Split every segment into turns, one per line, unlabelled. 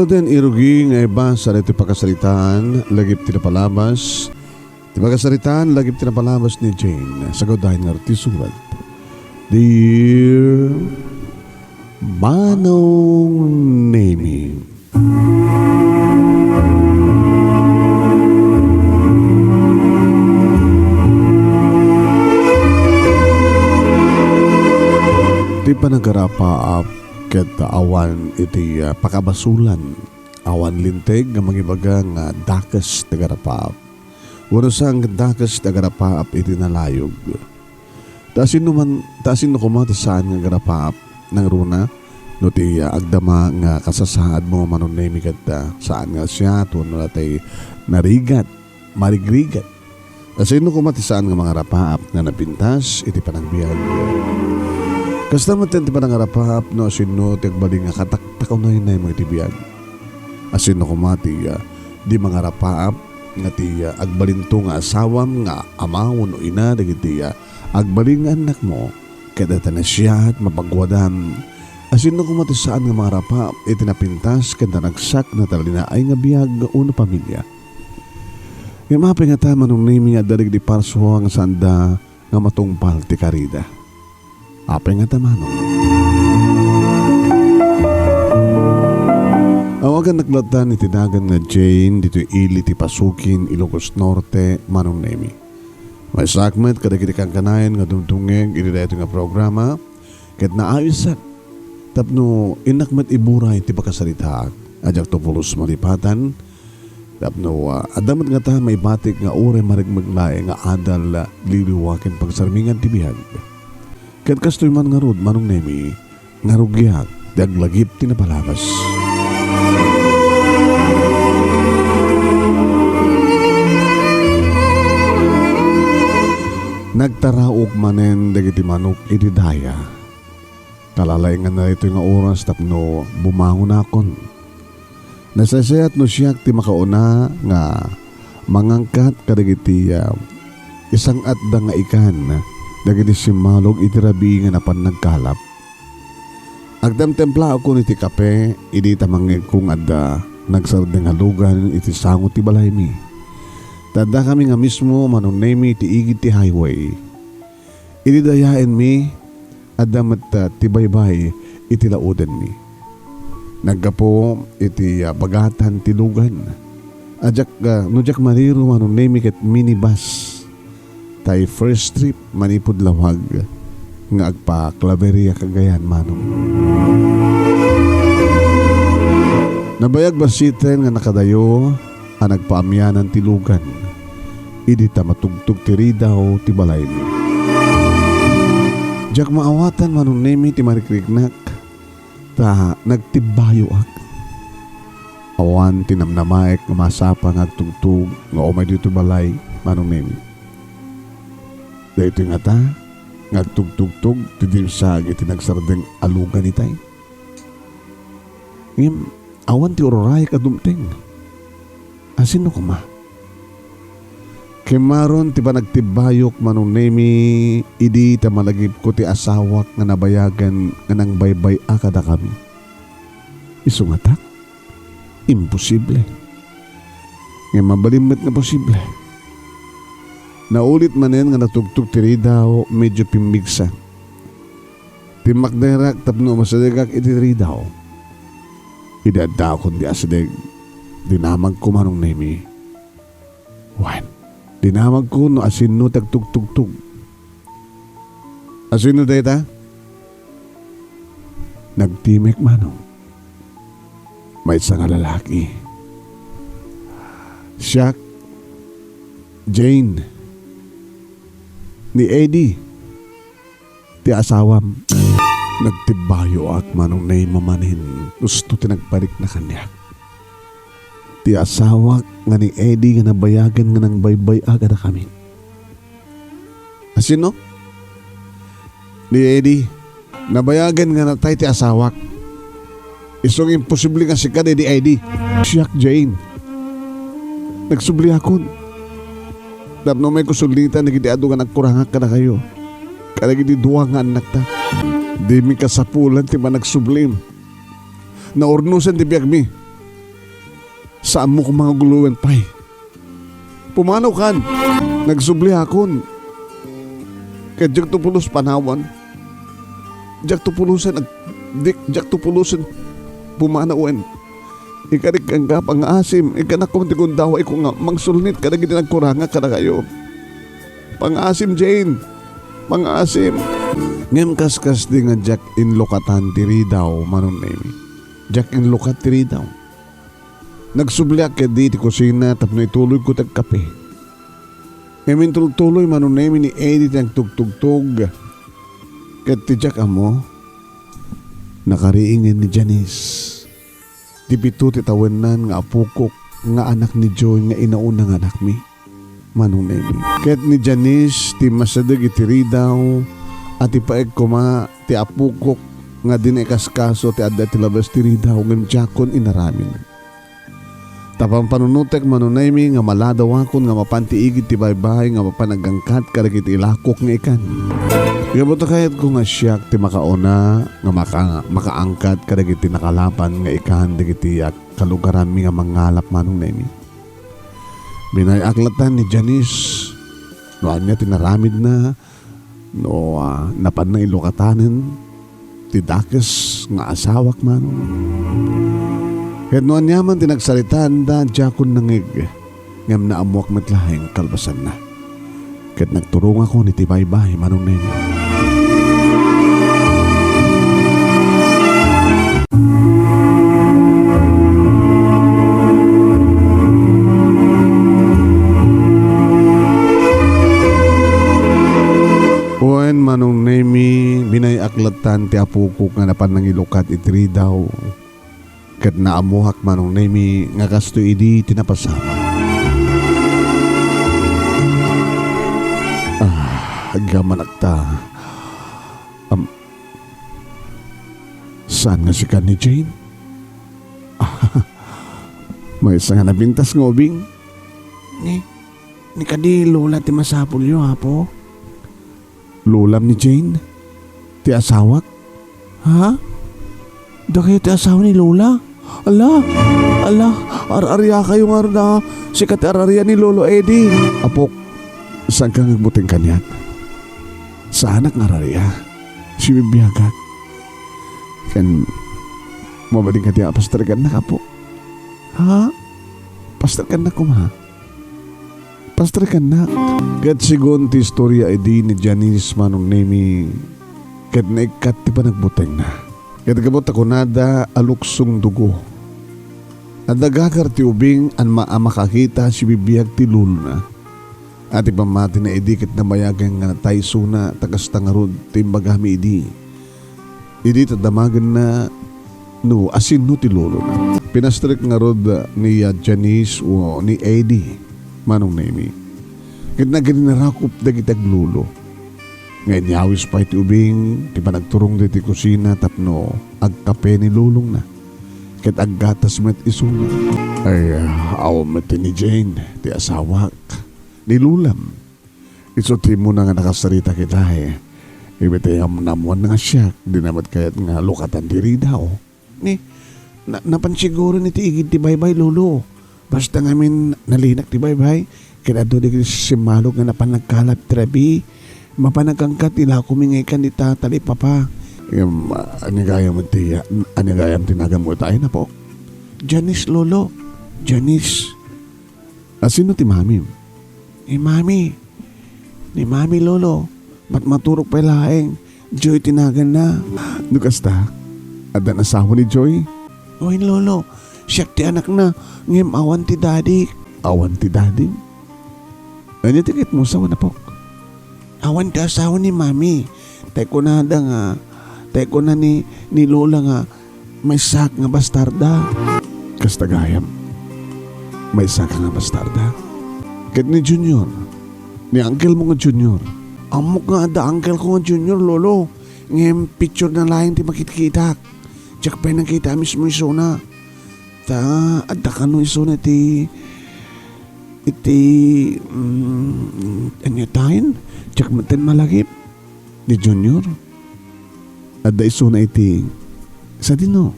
den irugi nga iba sa iti pakasalitaan lagip tinapalabas. Ti pakasalitaan lagip tinapalabas ni Jane sa gawdahin nga ti surat. Dear Manong Nemi, ti panagarapa ket awan iti pakabasulan awan linteg nga mangibaga nga dakas tagarapa wano sang dakas tagarapa iti nalayog tasin no kumata saan nga garapa ng runa no ti agdama nga kasasaad mo manunemi ket saan nga siya tuwan natay narigat marigrigat tasin no kumata saan nga mga rapaap nga napintas iti panagbiag. Kasta matin ti panangarapap no asino ti agbaling nga kataktakaw na hinay mo iti biyag. Asino kumati di mga rapaap nga ti agbalinto nga asawam nga amawon o ina dagiti agbaling nga anak mo kada na siya at mapagwadam. Asino kumati saan nga mga rapaap iti napintas kada nagsak na talina ay nga biyag nga uno pamilya. Nga mapay nga tama nung nimi nga darig di parso nga sanda nga matungpal ti karida. Apay nga tamano. Awagan naglatan iti dagan nga Jane dito ili ti Pasukin, Ilocos Norte, Manong Nemi. May sakmet kadagiti kang kanayan nga dumtungeng ili dito nga programa ket naawisak tapno inakmet iburay ti pakasalita ajak tupulos malipatan tapno adamat nga ta may batik nga ure marigmaglae nga adal liliwaken pagsarmingan ti bihag. Ket kastoy man nga rod Manong Nemi nga rugyag daglagip tinapalabas. Nagtaraok manen dagiti manok iti daya. Talalay nga na ito nga oras tapno bumangon akon. Nasasayat no siyak ti makauna nga mangangkat kadagiti isang atda nga ikan dagiti simalog iti rabi nga napan nagkalap. Agdamtempla ako niti kape, idi tamangeg kong adda nagsardeng halugan iti sangot ti balay mi. Tanda kami nga mismo Manong Nemi ti igit ti highway. Idi dayaen mi, adda met ti baybay iti lauden mi. Naggapo iti bagatan ti lugan. Ajak nujak mariro Manong Nemi ket minibus. Tay first trip manipud lawag nga agpa Claveria Cagayan Manong. Nabayag basiten nga nakadayo ang nagpaamyanan ti lugan. Idi ta matugtog ti ridaw ti balay mi. Jak maawatan Manong Nemi ti marikriknak ta nagtibayo ak. Awan tinamnamaek nga masapa nga agtugtog nga umay dito balay Manong Nemi. Dahito nga ta, ngagtugtugtog, tidimsag iti nagsardeng alugan itay. Ngim, awan ti ururay kadumteng. Asino ko ma? Kimaron ti panagtibayok Manong Nemi, idi ta malagip ko ti asawak nga nabayagan nga nang baybay akada kami. Isungatak? Imposible. Ngim, mabalimit nga posible. Naulit manen nga natugtog ti ridaw medyo pimbigsa. Timakderak tapno masadegak iti ridaw. Idadaw kon di asadeg. Dinamag ko Manong Nemi. Wan, dinamag ko no asino tagtugtugtug. Asino dayta? Nagtimek Manong. May isang lalaki. Siya, Jane, ni Eddie ti asawam. Nagtibayo ak Manong Nemi mamanin gusto tinagparik na kanya. Ti asawa nga ni Eddie nga nabayagan nga nang baybay agad kami. Asino? Ni Eddie nabayagan nga natay ti asawak. Isong imposible nga si kade di Eddie. Siyak Jane. Nagsubli ako. Tapno may kusulitan na giti adu nga nagkurangak ka na kayo. Kaya giti duwa nga anak ta. Di mi kasapulan ti ba nagsublim. Naurnusan ti biag mi. Saan mo ko mga guluwen pay? Pumanaw kan. Nagsubli akon. Kaya jak tupulos panawan. Jak tupulusan. Jak tupulusan. Pumanawan. Ikarik ang kapang asim. Ikanak ko tigundawa. Iko nga mangsulnit. Kada gini nagkuranga kada kayo. Pang-asim Jane. Pang-asim. Ngem kaskas di nga jak in lokatan tiri daw. Manon nemi. Jak in lokat tiri daw. Nagsubli ka di ti kusina. Tapno ituloy ko tagkape. Ngamin tuloy manon nemi ni Edith ang tugtugtog. Kat ti jak amo. Nakariingin ni Janice. Di pito ti tawenan nga apukok. Nga anak ni Joy nga inaunang anak mi. Manong nemi. Ket ni Janice ti masadag itiri daw at ipaeg kuma ti apukok nga dinekaskaso ti adda ti labas tiri daw ngem jakon inaramin. Tapang panunutek manong nemi nga maladaw akon nga mapantiigid ti baybay nga mapanagangkat kadagiti ilakok nga ikan. Gabuto kayat ko nga siyak ti makauna nga makaangkat kadagiti nakalapan nga ikan dagiti kalugaran mi nga mangalap manong nemi. Binayaklatan ni Janice. Noan niya tinaramid na. No, napad na ilokatanin. Tidakes nga asawak man. Kahit noan niya man tinagsalitan da jakon nangig. Ngam na amuak matlahing kalbasan na. Kahit nagturong ako ni Tibaybay manong nemi. Manong nemi binayaklatan ti apukok nga napan nang ilukat itri daw. Kat naamuhak manong nemi nga kasto idi tinapasama. Agaman akta. Saan nga si ni Jane? May isa nga nabintas ngobing. Ni kadi lola ti masapul yo hapo. Lulam ni Jane? Ti asawak? Ha? Da kayo ti asawa ni Lola? Ala, ararya kayo nga na sikat ararya ni Lolo Eddie. Apok, saan ka nagbuting kanyan? Sa anak nga ararya? Si Bibiyagak. Kan, mabaling ka ti apastargan na kapo. Ha? Pastargan na kuma? Pastargan na. Kat sigon ti istorya edi ni Janice manong nemi. Kat naikat ti pa nagbuteng na. Kat kabot ako nada aluksong dugo. At nagagar ti ubing an makakita si bibiyag ti lulo na. At ipamati na edi kat namayagang nga natayso na takas tangarod ti bagami edi. Edi tadamagan na no asin no ti lulo na. Pinastrik nga rod ni Janice o ni Eddie manong nemi. Kat naginarakop dagitag lulo. Ngayon niyawis pa iti ubing, ti panagturong di ti kusina tapno agkape ni lulong na. Kat aggatas met isuna. Ay, awam ni Jane, ti asawak. Ni lulam. Isuti mo na nga nakasarita kita eh. Ibitay ang namuan nga siya. Di naman kaya't nga lukatan diri daw. Napansiguro ni ti igid ti baybay lulo. Basta ngamin nalinak ti baybay. Kaya doon di simalog nga napanagkalap trabi. Mapanagangkat ila kumingikan di tatali papa. Anigayam tinagam mo tayo na po. Janice lolo. Janice. Sino ti mami? Mami. Ni mami lolo. Ba't maturok pa ilaeng? Joy tinagan na. Nukasta. Ada na asawa ni Joy? Oy lolo. Siyak ti anak na. Ngem awan ti daddy. Awan ti daddy? Ano tikit mo sawa na po? Awan ti asawa ni mami. Teko na da nga. Teko na ni lola nga. May sak nga bastarda. Kastagayam. May sak nga bastarda. Kat ni Junior. Ni uncle mo nga Junior. Amok nga da uncle ko nga Junior lolo. Ngem picture na lain ti makitkitak. Tsak pa nang kita mismo isuna. Ta adda ka no isuna ti anyatain. Tsak maten malagip. Ni Junior. Adda isuna iti sa dino.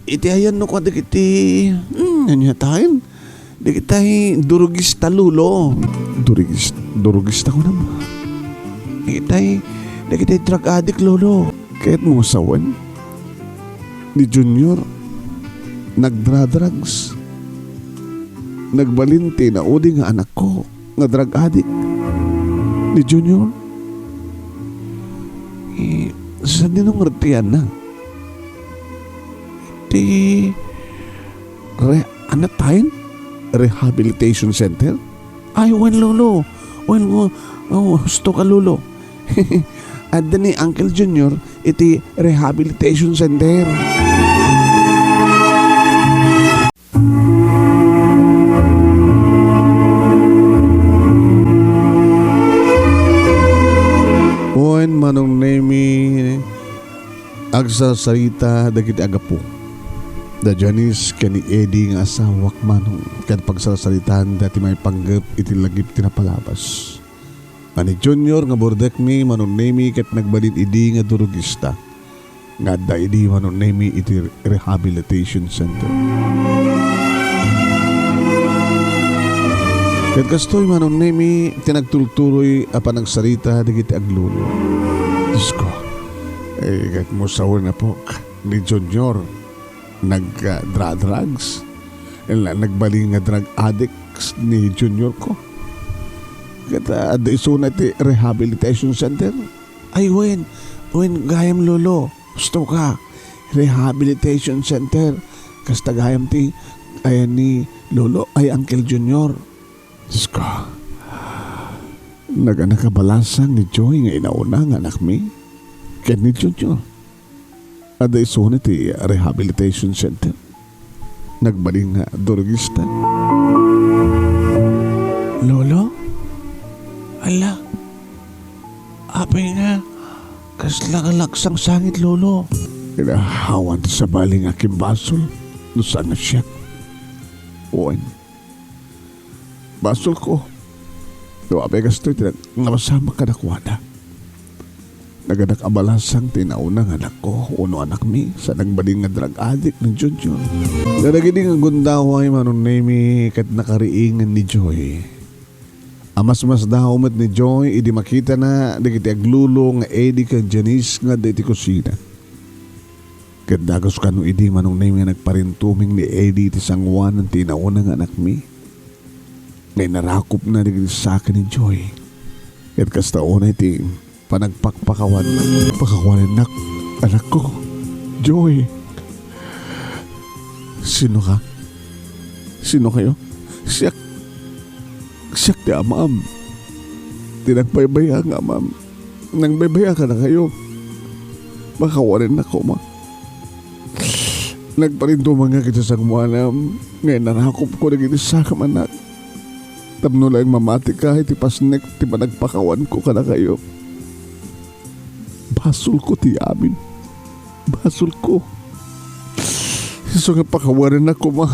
iti ayan no ko dikiti, anya tayo, dikitay durugista lulo. Durugista ko naman. Dikitay drug addict lolo. Kahit mo sawan, ni Junior, nagdra-drugs. Nagbalinti na udi nga anak ko, nga drug addict. Ni Junior, sa ninong retiyan na. Ano tayo? Rehabilitation center? Ay, wen lolo. Wen mo, gusto ka lolo. At ni Uncle Junior, iti rehabilitation center. Wen manong nemi agsasarita dagiti agapo. Da Janice kani Eddie nga asawak manong kad pagsasalitan dati may panggap iti lagip tinapalabas. Ani Junior nga bordek mi manon nemi ket nagbalin idi nga durugista. Nga da idi manon nemi iti rehabilitation center. Ket kastoy manon nemi tinagtultuloy apan nagsarita digiti aglulo. Diyos ko, ket mo sawar na po ni Junior nag-drugs. Nagbaling nga drug addicts ni Junior ko. Kata ada isuna ti rehabilitation center. Ay wen gayam lolo. Gusto ka rehabilitation center. Kasta gayam ti ayan ni lolo ay Uncle Junior. Diyos ko, naganabalasang ni Joy nga inauna nga anak mi. Ken ni Junior. Ada isuna ti rehabilitation center. Nagbaling nga durugista. Lolo? Ala, apay nga, kaslakalaksang sangit lolo. Inahawan sa baling aking basol, no saan na siya. Uwan, basol ko. Apay kastoy, namasama ka nakwada. Naganak abalasang tinaunang anak ko, uno anak mi, sa nagbaling nga drug addict ng Junior. Nagagini nga gundaway manon nemi kat nakariingan ni Joy. Amas daw umat ni Joy, idi makita na dagiti aglulo nga Eddie kang Janice nga dati kusina. Kadagos kanu idi manong name nga nagparintuming ni Eddie ti sangwan ng tinauna nga anak mi. May narakop na dagiti sa akin ni Joy. Kat kastaon iti panagpakpakawan. Pakawanin anak ko. Joy. Sino ka? Sino kayo? Siyak di ma'am. Tinagbaybaya nga ma'am. Nangbaybaya ka na kayo. Makawarin ako ma. Nagparintuman nga kita sa kumanam. Ngayon narakop ko na ginisa ka manak. Tapno lang mamati ka. Iti pasnek. Ti panagpakawan ko ka na kayo. Basol ko ti amin. Basol ko. So nga pakawarin ako ma.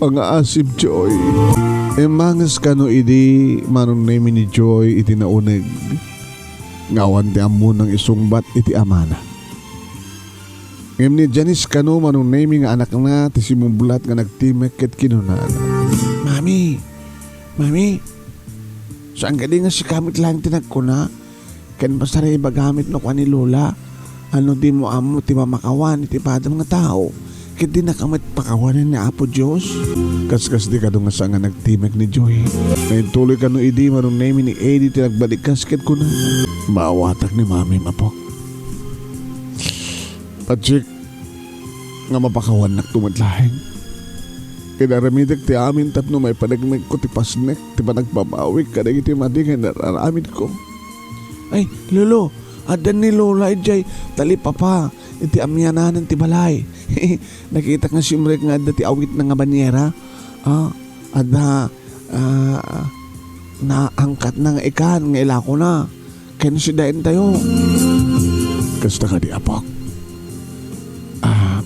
Pangaasib Joy. Mangas kano idi manon name ni Joy iti nauneg. Ngawan ti amo ng isungbat iti amana. Ngem ni Janice kano manon name nga anak na ti simublat nga nagtimek ket kinunana. Mami, saan ka di nga si kamit lang tinagkuna? Ken pasari bagamit no kwa ni Lola. Ano di mo amo ti mamakawan iti padam nga tao. Ket di nakamit pakawanan ni Apo Diyos. Kaskas di ka nga sa nga nagtimek ni Joy. Ngayon tuloy ka no idi marong name ni Eddie ti nagbalik kasket ko na. Maawatak ni Mami mapok. Patsik nga mapakawan nak tumadlahing. Kinaramidag ti amin tapno may panagnig ko ti pasnek ti panagpabawik kada iti madigay nararamid ko. Ay, Lolo, adan ni Lola ijay tali papa iti amyananan ti balay. Nakita nga simrek nga adda ti awit na nga banyera. Adda naangkat na nga ikan nga ilako na. Kaya si dain tayo. Kasta ka di apok.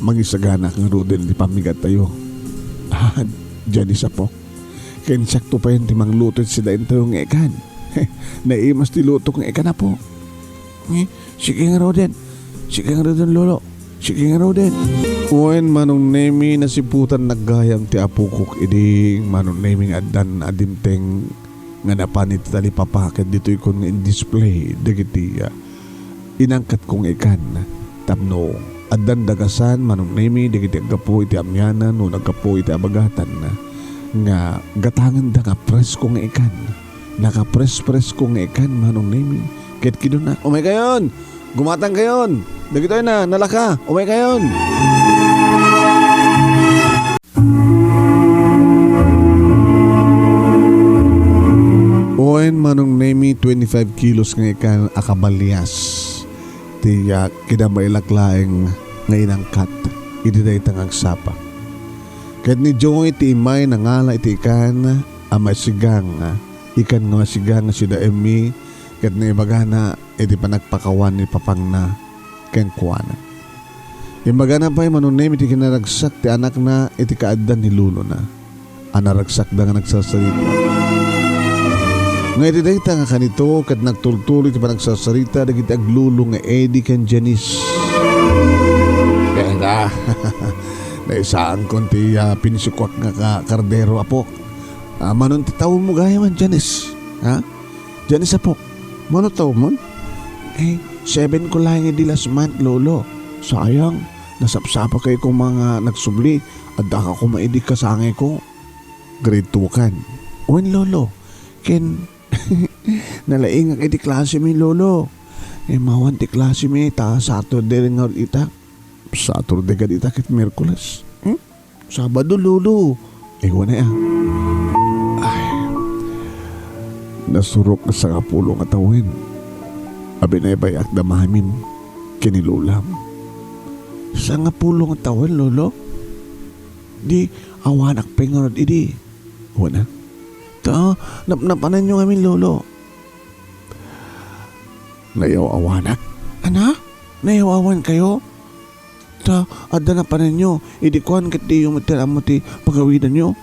Mangisagana kang rudel di pamigat tayo. Diyan isa po. Kaya sakto pa yun ti manglutot si dain tayo nga ikan. Naimas ti lutok nga ikan na po. Sige nga Roden. Sige nga Roden, Lolo. Sige nga Roden. Wen manong nemi nasiputan naggayam ti apukok iding manong neming adan adimteng nga napanit tali papaket dito ikon nga in-display dagiti inangkat kong ikan tapno adan dagasan manong nemi dagiti agapo iti amyanan no nagapo iti abagatan nga gatangan da nga presko nga ikan nakapres-pres ko nga ikan manong nemi ket kido na umay kayon gumatang kayon dagito na nalaka umay kayon. Oen manong nemi 25 kilos nga ikan akabalyas ti kinamailaklaeng nga inangkat iti daytang agsapa ket ni Joy ti imay nangala iti ikan amay sigang ikan nga sigang nga sida emi ket ni ibagana iti panagpakawan ni papangna ken kuana imbagana pa'y manong nemi iti kinaragsak ti anak na iti kaaddan ni lulo na anaragsak da nga nagsasalita nga iti dayta nga kanito ket nagtultuloy iti panagsasarita dagiti aglulo nga Eddie ken Janice. Kaya na naisaan kon ti pinisukwak nga kardero apo. Manon ti tawo mo gaya man Janice. Ha? Janice apo. Mano tawo mo? 7 ko lang di last month lolo. Sayang nasapsapa kay kong mga nagsubli at daka ko maidik kasangay ko. Grade 2 kan. Uwan lolo. Ken nalaing ang iti klase mi lolo mawan ti klase mi ta Saturday nga ita Saturday ka ita ket Merkules Sabado lolo wana ay nasurok ka sa kapulong atawin abi na ibayak da mamin kinilulam sa nga pulong atawin lolo di awanak pengarod idi wana ta, napanan nyo kami lolo. Nayaw-awanak? Ana? Nayaw-awan kayo? Ta, ada na panan nyo. Idikuan kat di yung matiram mo ti pagawidan nyo.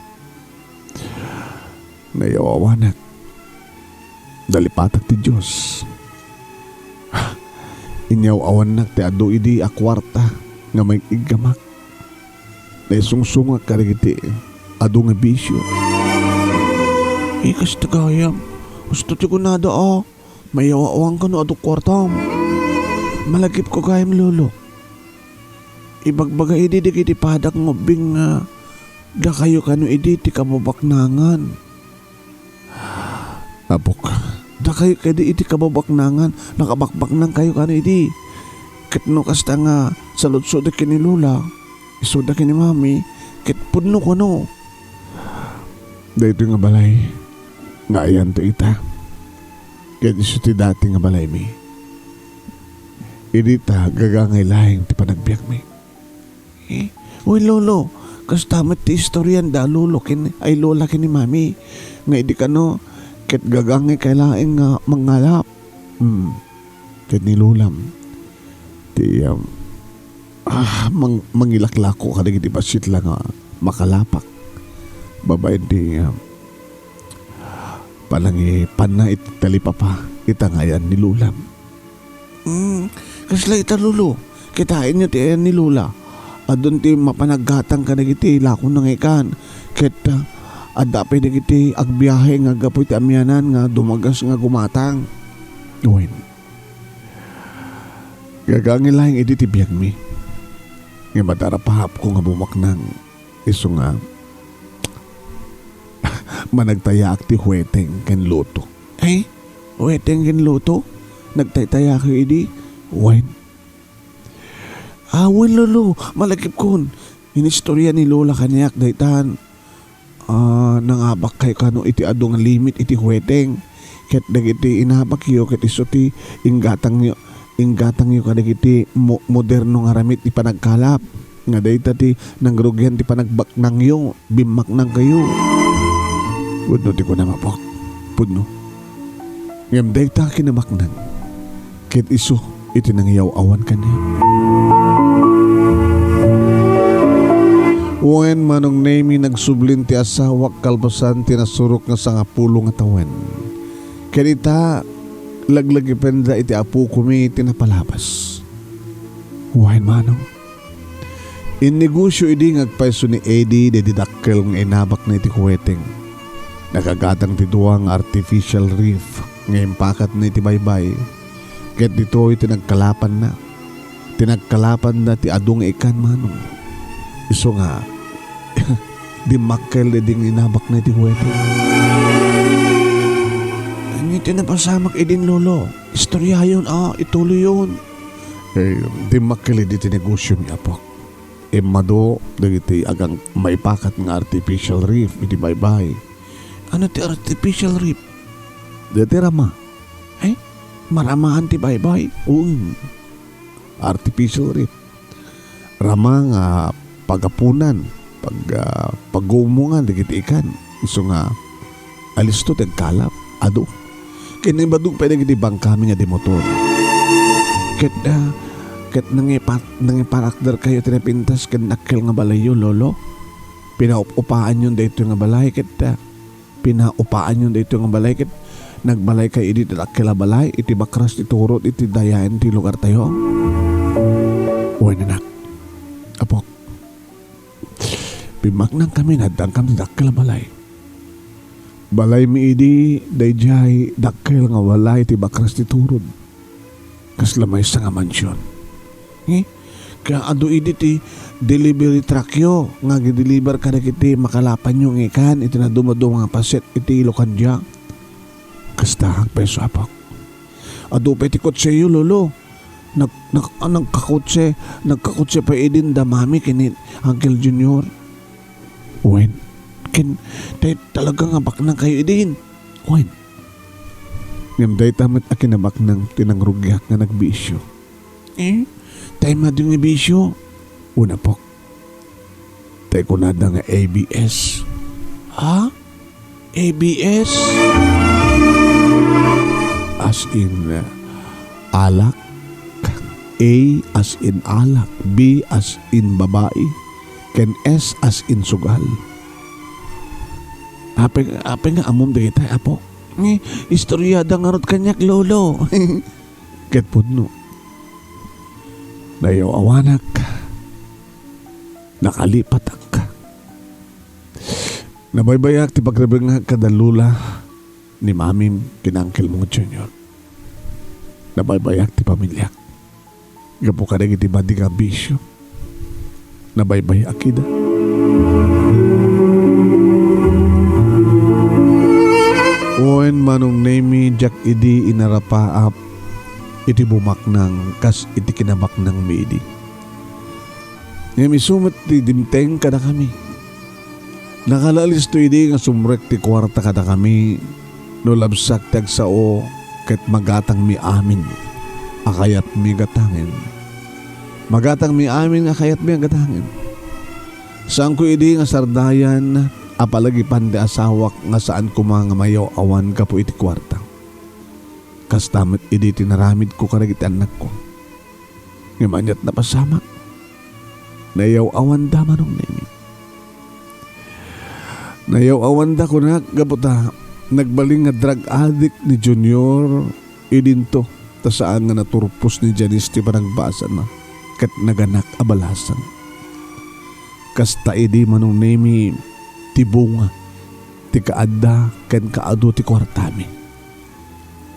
Nayaw-awanak. Dalipatak ti Diyos. Inyaw-awanak ti ado idi akwarta nga may igamak. Naisungsungak karigiti ado nga bisyo. Ikas tagayam. Gusto ti ko na da mayawawang ka no adok kwartam. Malagip ko kayam lolo. Ibagbaga idi di kiti padak ngobing da kayo kano idi ti kababaknangan. Apok. Da kayo kadi iti kababaknangan. Nakabakbak nang kayo kano idi. Kitno kasta nga salud-sud kini lula. Isuda kini mami. Kit pudno ko no. Dahito nga balay. Nga ayan to ita. Kaya iso ti dati nga balay mi. Idita gagangay lahing ti panagbiyak mi. Uy lolo, kastamat ti istoryan da lolo ay lola kini mami. Nga idi ka no, ket gagangay kay lahing nga mangalap. Ket nilulam. Ti mangilaklako ka di basit lang makalapak. Babay di palangi panait talipapa itangayan ni lulam. Kasla ita lulo kitain nyo ti ayan ni lula adun ti mapanaggatang ka nagiti lako nang ikan ket adapay nagiti agbiyahe nga gapoy ti amyanan nga dumagas nga gumatang uwin gagangin lahing iti ti biyag mi nga madarapahap ko nga bumaknang iso nga managtayak ti huweteng ken luto. Huweteng ken luto? Nagtaytaya ko idi? Wine. Wen lolo, malakip kon. Inistorya ni lola kanyak daytan. Nangabak kay kano iti adong limit iti huweteng. Ket dagiti inabak yo ket iso ti inggatang yo kadagiti moderno nga ramit ti panagkalap. Nga dayta ti nangrugyan ti panagbaknang yo, bimak nang kayo. Pudno di ko na mapok. Pudno. Ngam dayta kinamaknan. Ket iso iti nangyaw awan kanya. Wen manong nemi nagsublin ti asawak kalpasan ti nasurok nga sangapulo nga tawen. Kanita laglagipenda iti apu kumi tinapalabas. Wen manong. In negosyo idi ngagpaiso ni Eddie de didakkel nga inabak na iti kuweteng. Nakagatang ti duwang artificial reef nga impakat na iti baybay. Ket dito iti nagkalapan na. Tinagkalapan na ti adong ikan manong. Iso nga, di makkel eding inabak na iti kuweteng. Ano iti napasamak edin lolo? Istorya yun, ituloy yun. Di makkel iti negosyo ni Apo. Mado, dagiti agang maipakat nga artificial reef, iti baybay. Ano ti artificial reef? Dati rama. Maramahan ti baybay. Artificial reef. Rama nga pagapunan, pagumungan, dagiti ikan. So nga, alis to, tagkalap, ado. Kaya badug pwede giti bangkami nga di motor. Ket nangiparakder kayo tinapintas ket nakkel nga balay yun, lolo. Pinaupaan yun dito nga balay ket pinaupaan yun dito nga balay ket nagbalay kay iti nakkel balay iti bakras iti turot iti dayaen ti lugar tayo. Uy nanak. Apo. Pimaknang kami nadang kami nakkel balay. Balay mi idi dayjay dakkel nga walay iti bakras ti turod. Kas lamay sa nga mansyon. Kaya ado ti delivery truck yo nga gideliver ka na kiti makalapan yung ikan iti na dumado mga paset iti ilokan dya kastahang peso apak ado pa iti kotse yo lolo nagkakotse pa idin damami kini Uncle Junior wen talaga nga baknang kayo idin wen ngamday tamit akinabak ng tinangrugyak nga nagbisyo tayo madyung ibisyo. Una po. Tayo kunada nga ABS. ABS? As in alak. A as in alak. B as in babae. Ken S as in sugal. Ape nga amom da kita, apo. Istoryada nga rot kanyak, lolo. Ket puno. Nayaw awanak, nakalipatak. Nabaybayak ti pagrabing kadalula ni mamim kinangkel mo Junior. Nabaybayak ti pamilyak. Gapo ka rin iti badi ka bisyo. Nabaybayak ida. Oen manong name Jack idi inarapaap iti bumaknang kas iti kinabaknang midi. Ngayon isumot ti dimteng kada kami. Nakalalis to idi nga sumrek ti kwarta kada kami no labsak tag sao ket magatang mi amin akayat mi gatangin. Magatang mi amin akayat mi gatangin. Saan ko idi nga sardayan apalagi pande asawak nga saan ko mga mayaw awan ka po iti kwarta. Kastamit idi tinaramid ko karagit anak ko. Ngimanyat na pasamak. Nayaw awan da manong nemi. Nayaw awan da ko na gabuta. Nagbaling nga drug addict ni Junior. Idinto. Ta saan nga naturpos ni Janice ti panagbasan na. Kat naganak abalasan. Kasta idi manong nemi. Ti bunga. Ti kaadda. Ken kaado ti kwartami.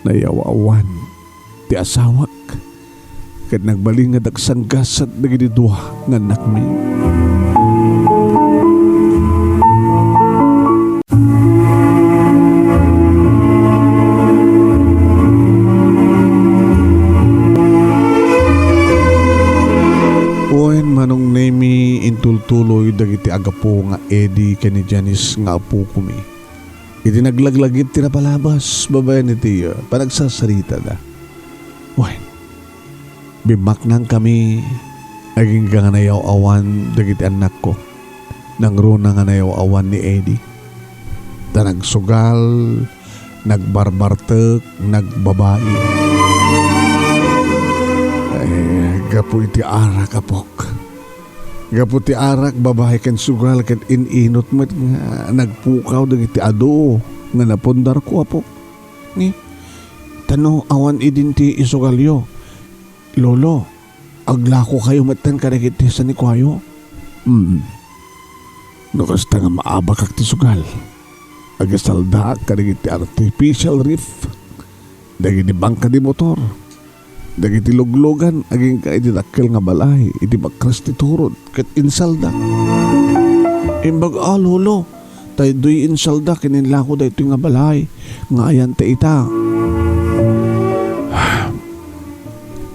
Nayawawan ti asawak ket nagbaling nga dagsanggas at nagididua nga nakmi. Oen manong nemi intultuloy dagiti agapo nga Eddie ken ni Janice nga apo kumi. Iti naglaglagit ti napalabas, babayan iti panagsasarita na. Uy, bimaknang kami, aging nga nayaw awan, dagiti anak ko, nang runa nga nayaw awan ni Eddie. Ta nagsugal, nagbarbartek, nagbabae. Gapu iti arak apok. Gapu ti arak babae ken sugal ken ininot met nga nagpukaw dagiti ado nga napundar ko apok. Ni tano awan idin ti isugalyo. Lolo, aglako kayo matan kadagiti sa ni kwayo. Nakasta nga maabak kag tisugal. Agasalda kadagiti artificial reef. Dagiti bangka di motor. Dagiti luglugan aging ka iti dakkel nga balay. Iti bakras ti turod ket insalda. Imbag lolo. Tay doy insalda kininlako da ito nga balay. Nga ayan ta ita.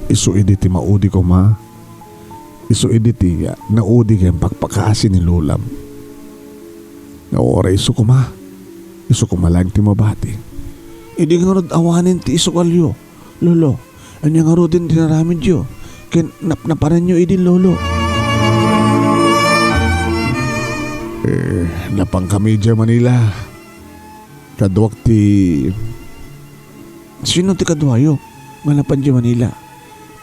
Isu editi maudi ko ma. Isu editi naudi kayong pagpakasi ni lulam. Nga ora isu ko ma. Isu ko malang ti mabati. Idi nga rod awanin ti isu kalyo. Lolo, anya nga rod din dinaramid yo. Ken napanan nyo idin lolo. Napang kami dyan Manila. Kaduak ti... Sino ti kaduayo? Malapan dyan Manila.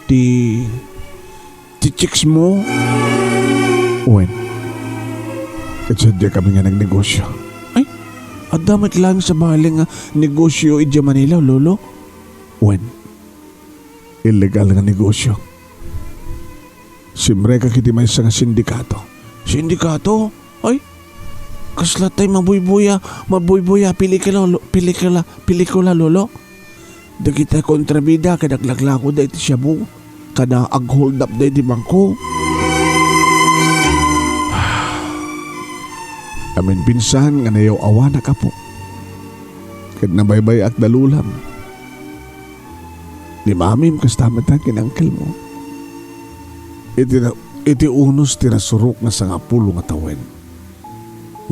Ti chicks mo? Uwen. Katsadya kami nga nagnegosyo. Ay, adamit lang sa baling nga negosyo i dyan Manila, lolo. Uwen. Illegal nga negosyo. Simre ka kiti may nga sindikato. Sindikato? Ay, kaslatay mabuybuya pelikula lolo. Dagita kontrabida kadaglaglako da iti shabu. Kada ag-hold up da iti bangko. Amin pinsan nga nayaw awa na ka po. Kad nabaybay at dalulam. Di mamim kastamatan kinangkel mo. Iti unos tirasurok na sa nga pulo nga tawen.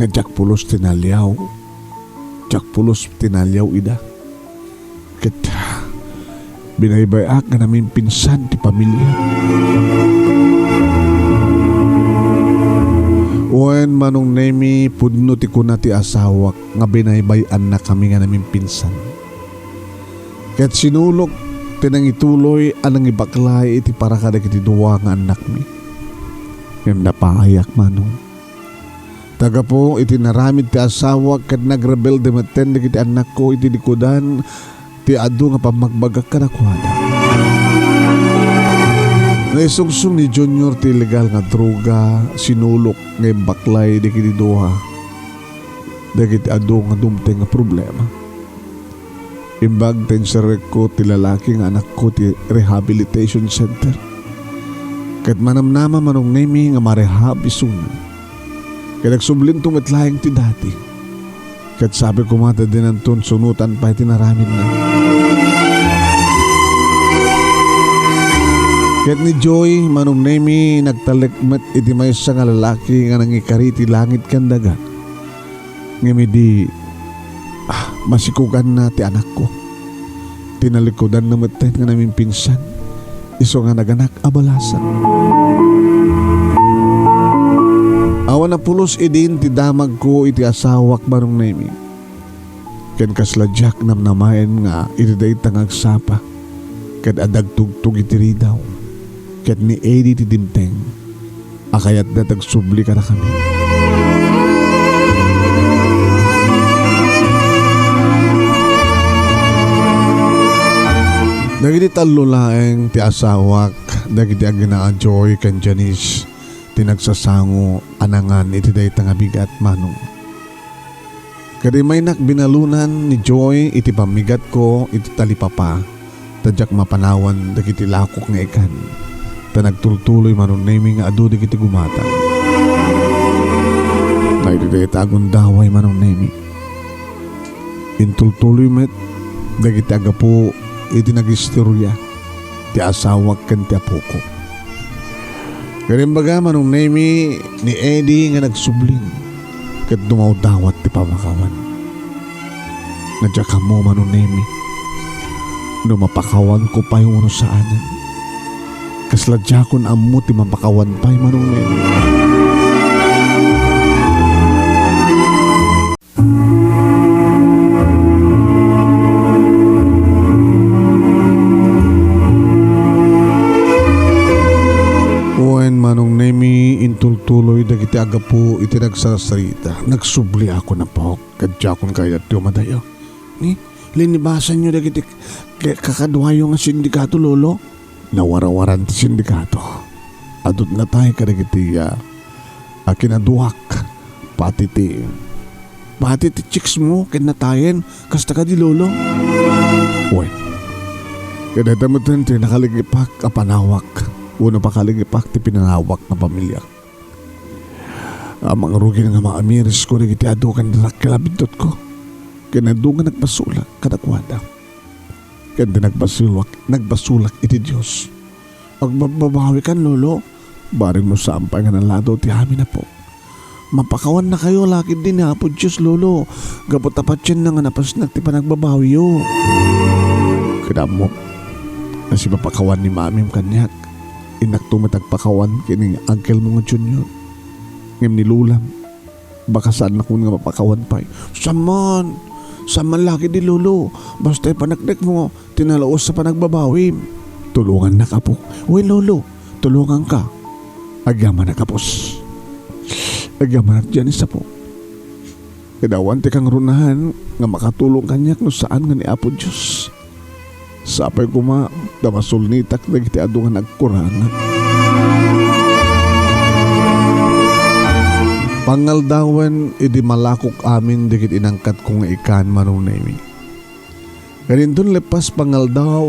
Nga jakpulos tinalyaw. Jakpulos tinalyaw ida. Ket binaybayak nga namin pinsan ti pamilya. Wen manong nemi pudno ti kuna ti asawak nga binaybayan na kami nga namin pinsan. Ket sinulok tinang ituloy anang ibaklay iti para kada kiti duwa nga anak mi. Ngem napahayak manong. Taga po iti naramid ti asawak ket nagrebel demeten dagiti anak ko iti likodan ti adu nga pamagbagak kanakwada. Naisungsung ni Junior ti legal nga droga, sinulok nga baklay di kiti duha. Dagiti adu nga dumteng nga problema. Imbag tenserek ko ti lalaki nga anak ko ti rehabilitation center. Kat manamnama manong nemi nga marehab isuna. Kaya nagsublin tumitlayang ti dati. Kat sabi ko mata din ang sunutan pa iti naramid na. Kat ni Joy, manong nemi, nagtalikmat iti may sa nga lalaki nga nangikari ti langit kandaga. Ngemi di, masikugan na ti anak ko. Tinalikodan na maten nga namin pinsan. Iso nga naganak abalasan. Awan na pulos idin ti damag ko iti asawak manong nemi. Ken kasladyak namnamayan nga iti day tangagsapa. Ken adag tugtug iti ridaw. Ket ni Eddie ti dimteng, akayat na tagsubli ka na kami. Dagiti talulaeng ti asawak, dagiti agina-enjoy kan Janice, tinagsasango anangan iti dayta nga bigat manong. Kadi may nakbinalunan ni Joy iti pamigat ko iti talipapa, tadyak mapanawan dagiti lakok nga ikan. Ta nagtultuloy manong naming nga adu di kiti gumatang. May di tagon daway manong naming. Intultuloy met dagiti agapo iti nagistorya ti asawak ken ti apo ko. Karimbaga manong nami ni Eddie nga nagsubling ket dumaw dawat ti pamakawan. Nadya ka mo manong nami. Mapakawan ko pa yung saanan. Kasladjakon ammo ti mapakawan pa'y manong nemi. Uwen manong nemi intultuloy dagiti agapu iti nagsasarita. Nagsubli ako na po. Kadjakon kaya ti umadayo. Linibasan nyo dagiti kakadwayo nga sindikato lolo. Nawarawaran ti sindikato. Adot na tayo kadagiti Akinaduhak pati ti chicks mo kinatayen kasta ka di lolo. Uy, kinatamutan ti nakaligipak kapanawak. Una pa kaligipak ti pinanawak na pamilya. Ang mga rugi nga mga amiris ko rin iti adukan na kilabindot ko. Kinadungan nagbasulak kadakwada. Kanda nagbasulak iti Diyos. Pagbabawi kan lolo, baring mo sampay nga nalado ti amin na po. Mapakawan na kayo, lakid din ha po Diyos lolo. Gabot tapat yan na nga napasnak ti panagbabawi yo. Kinam mo, na si mapakawan ni mamim kanyak. Inak tumatagpakawan kini uncle mo nga junior. Ngem ni lulam, baka saan ako nga mapakawan pa. Saman laki di lolo. Basta panaknek mo, tinalaos sa panagbabawi. Tulungan na kapok. Uy lolo, tulungan ka. Agyaman na kapos. Agyaman at dyan isa po. Kadawan ti kang runahan nga makatulong kanyak no saan nga ni Apo Diyos. Sapay kuma, damasul nitak na iti adungan nagkurangan. Pangaldawan, idi malakok amin dikit inangkat kong ikan manunemi. Ganintun lepas pangaldaw,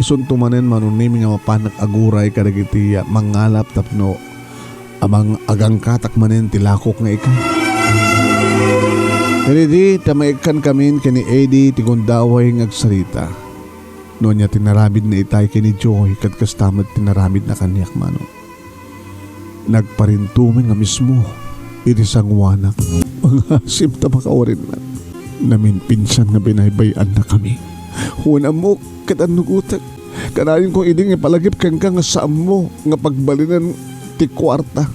isuntumanen manunemi nga mapanak aguray kadagiti mangalap tapno amang agang katak manen tilakok nga ikan. Kanidi, tamaikan kami kani Eddie tigundaway ng agsarita. Noon niya tinaramid na itay kini Joy kat kastamad tinaramid na kanyak mano. Nagparintumin nga mismo iti sangwanak. Pangasim ta makawarin na. Namin pinsan nga binaybayan na kami. Una mo katanugutak. Kanayin kong iding ipalagip kang nga saan mo nga pagbalinan ti kwarta.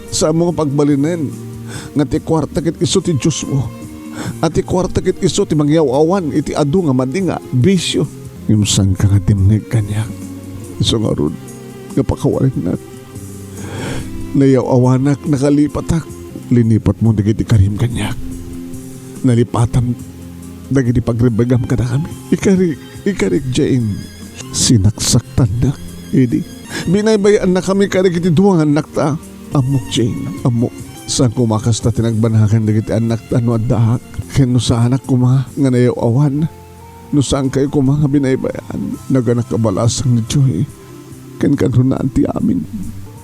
Saan mo nga pagbalinan nga ti kwarta kit iso ti Diyos mo. At ti kwarta kit iso ti mangyaw-awan iti adu nga madinga bisyo. Ngimsang ka nga timnig kanyak. Iso nga ron nga pakawarin na. Nayaw-awanak nakalipatak. Linipat mo dagiti karim kanyak. Nalipatan dagiti pagribagam ka na kami. Ikarik Jane. Sinaksaktan na. Edi. Binaybayan na kami karigiti duwangan nakta. Amok Jane. Amok. Saan kumakas ta tinagbanakan dagiti anak ta no adahak. Ken no sa anak kuma nga nayaw-awan. No saan kayo kuma nga binaybayan. Naganak kabalasang ni Joy. Ken kanunaan ti amin.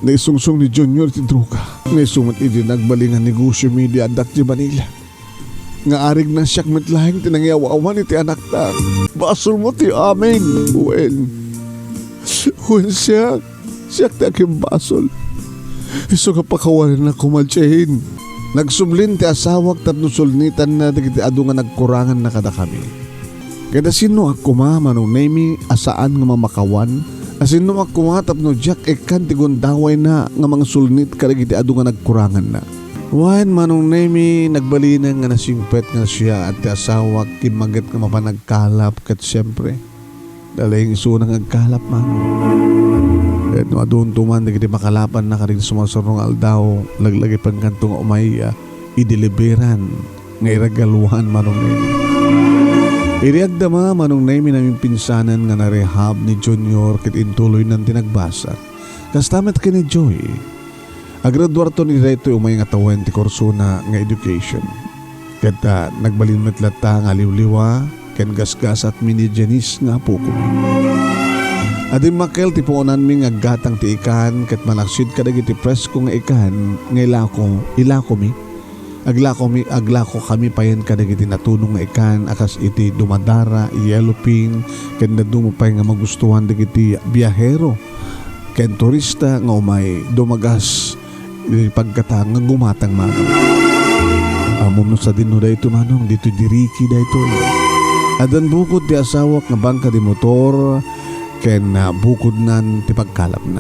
Naisungsong ni Junior ti droga. Naisumat iti nagbalingan negosyo media adak di Manila. Nga arig na siyak mitlahing tinangyaw-awan iti anak ta. Basol mo ti amin. When siyak ti aking basol. Iso ka pakawalan na kumaltsahin. Nagsumlin ti asawak tapno sulnitan na dagiti adu nga nagkurangan na kada kami. Kada sino ako manong nemi asaan nga mamakawan. Asino ako tapno jak ikan ti gundaway na nga mga sulnit kadagiti adu nga nagkurangan na. Wan manong nemi nagbalina nga nasingpet nga siya at ti asawak kimagat nga mapanagkalap kat siyempre. Dalayang iso nang agkalap manong. At no adun tuman dagiti makalapan na karing sumasarong aldaw laglagi pang kantong umay ideliberan nga iragaluhan manong nemi. Iriagdama manong nemi namin pinsanan nga narehab ni Junior kit intuloy ng tinagbasa. Kastamet ka ni Joy. Agraduarto ni Reto umay nga tawen ti kurso na nga education. Kata nagbalin metlata nga liwliwa ken gasgas at mini Janice nga po kumi. Adim makel ti puunan mi nga gatang ti ikan ket malaksid kadagiti presko nga ikan nga ilako mi. Aglako kami payen kadagiti natunong nga ikan akas iti dumadara, yellowfin ken nadumo pay nga magustuhan dagiti biyahero ken turista nga umay dumagas pagkata nga gumatang manong. Amom no sa dino dayto manong dito diriki dayto. Adan bukod ti asawak nga bangka di motor ken bukod nan ti pagkalap na.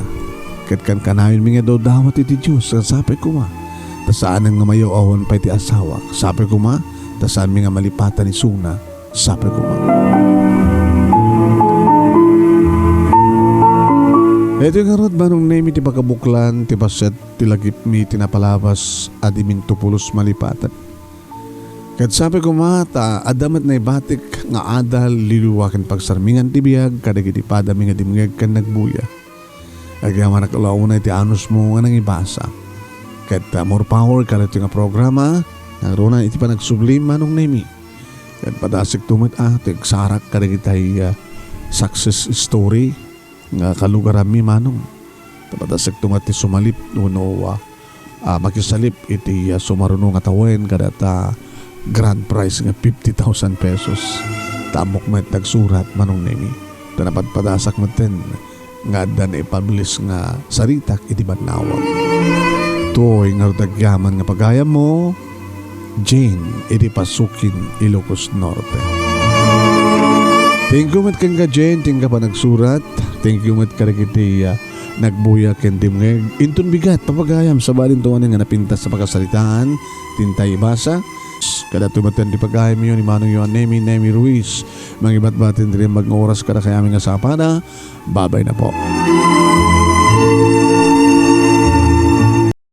Ket kan kanayon mi nga daw dawat iti Diyos sabi ko ma. Tasaan nga mayaw awon pa iti asawak. Sabi ko ma. Tasaan mi nga malipatan ni Suna. Sabi ko ma. Ito nga rod manong name iti pagkabuklan ti baset ti lagip mi tinapalabas adimin tupulos malipatan. Kat sabi ko mata, adamat na ibatik nga adal liliwakin pagsarmingan ti biyag kadagiti padami nga dimngeg kan nagbuya. Agyaman nakalauna iti anos mo nga nang ibasa. Ket more power kada ito nga programa. Naroon iti pa nagsublim manong nemi. Ket padasik tumit tigsarak kada kitay success story nga kalugarami manong. Padasik tumit ti sumalip no makisalip iti sumaruno nga tawen kada ta grand prize nga 50,000 pesos. Tamok met nagsurat manong nemi. Tanapat padasak maten nga dan ipublish nga saritak iti banawag. Toy nga dagyaman nga pagayam mo, Jane, iti Pasukin, Ilocos Norte. Thank you met kang ka Jane, tingka pa nagsurat. Thank you met karikiti nagbuya ken dimngeg. Intun bigat papagayam sa balin tuwan nga napintas sa pagkasalitaan, tintay ibasa. Kada tumatan di pagayam yun ni Manong yun Nemi Ruiz. Mangibat batin din mag-oras kada kaya aming asapada. Babay na po.